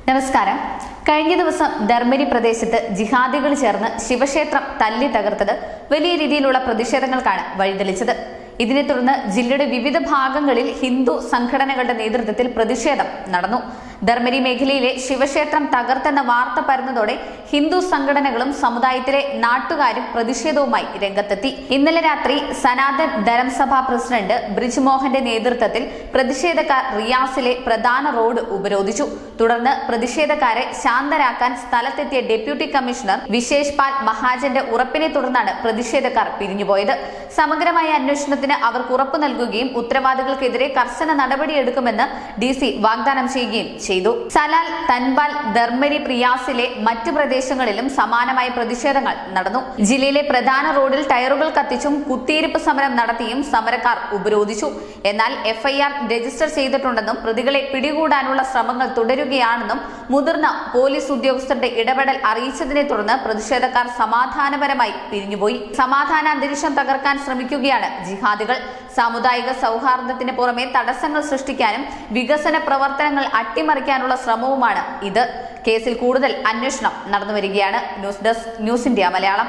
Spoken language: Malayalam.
നമസ്കാരം. കഴിഞ്ഞ ദിവസം ധർമ്മരി പ്രദേശത്ത് ജിഹാദികൾ ചേർന്ന് ശിവക്ഷേത്രം തല്ലി തകർത്തത് വലിയ രീതിയിലുള്ള പ്രതിഷേധങ്ങൾക്കാണ് വഴിതെളിച്ചത്. ഇതിനെ തുടർന്ന് ജില്ലയുടെ വിവിധ ഭാഗങ്ങളിൽ ഹിന്ദു സംഘടനകളുടെ നേതൃത്വത്തിൽ പ്രതിഷേധം നടന്നു. ധർമ്മരി മേഖലയിലെ ശിവക്ഷേത്രം തകർത്തെന്ന വാർത്ത പരന്നതോടെ ഹിന്ദു സംഘടനകളും സമുദായത്തിലെ നാട്ടുകാരും പ്രതിഷേധവുമായി രംഗത്തെത്തി. ഇന്നലെ രാത്രി സനാതൻ ധരംസഭ പ്രസിഡന്റ് ബ്രിജ് മോഹന്റെ നേതൃത്വത്തിൽ പ്രതിഷേധക്കാർ റിയാസിലെ പ്രധാന റോഡ് ഉപരോധിച്ചു. തുടർന്ന് പ്രതിഷേധക്കാരെ ശാന്തരാക്കാൻ സ്ഥലത്തെത്തിയ ഡെപ്യൂട്ടി കമ്മീഷണർ വിശേഷ് പാൽ മഹാജന്റെ ഉറപ്പിനെ തുടർന്നാണ് പ്രതിഷേധക്കാർ പിരിഞ്ഞുപോയത്. സമഗ്രമായ അന്വേഷണത്തിന് അവർക്ക് ഉറപ്പു നൽകുകയും ഉത്തരവാദികൾക്കെതിരെ കർശന നടപടിയെടുക്കുമെന്ന് DC വാഗ്ദാനം ചെയ്യുകയും ചെയ്തു. സലാൽ, തൻബാൽ, ധർമ്മരി, പ്രിയാസിലെ മറ്റ് പ്രദേശങ്ങളിലും സമാനമായ പ്രതിഷേധങ്ങൾ നടന്നു. ജില്ലയിലെ പ്രധാന റോഡിൽ ടയറുകൾ കത്തിച്ചും കുത്തിയിരിപ്പ് സമരം നടത്തിയും സമരക്കാർ ഉപരോധിച്ചു. എന്നാൽ FIR രജിസ്റ്റർ ചെയ്തിട്ടുണ്ടെന്നും പ്രതികളെ പിടികൂടാനുള്ള ശ്രമങ്ങൾ തുടരുകയാണെന്നും മുതിർന്ന പോലീസ് ഉദ്യോഗസ്ഥരുടെ ഇടപെടൽ അറിയിച്ചതിനെ തുടർന്ന് പ്രതിഷേധക്കാർ സമാധാനപരമായി പിരിഞ്ഞുപോയി. സമാധാന അന്തരീക്ഷം തകർക്കാൻ ശ്രമിക്കുകയാണ് ജിഹാദികൾ. സാമുദായിക സൗഹാർദ്ദത്തിന് പുറമെ തടസ്സങ്ങൾ സൃഷ്ടിക്കാനും വികസന പ്രവർത്തനങ്ങൾ അട്ടിമറിക്കാനുള്ള ശ്രമവുമാണ് ഇത്. കേസിൽ കൂടുതൽ അന്വേഷണം നടന്നുവരികയാണ്. News desk, news India Malayalam.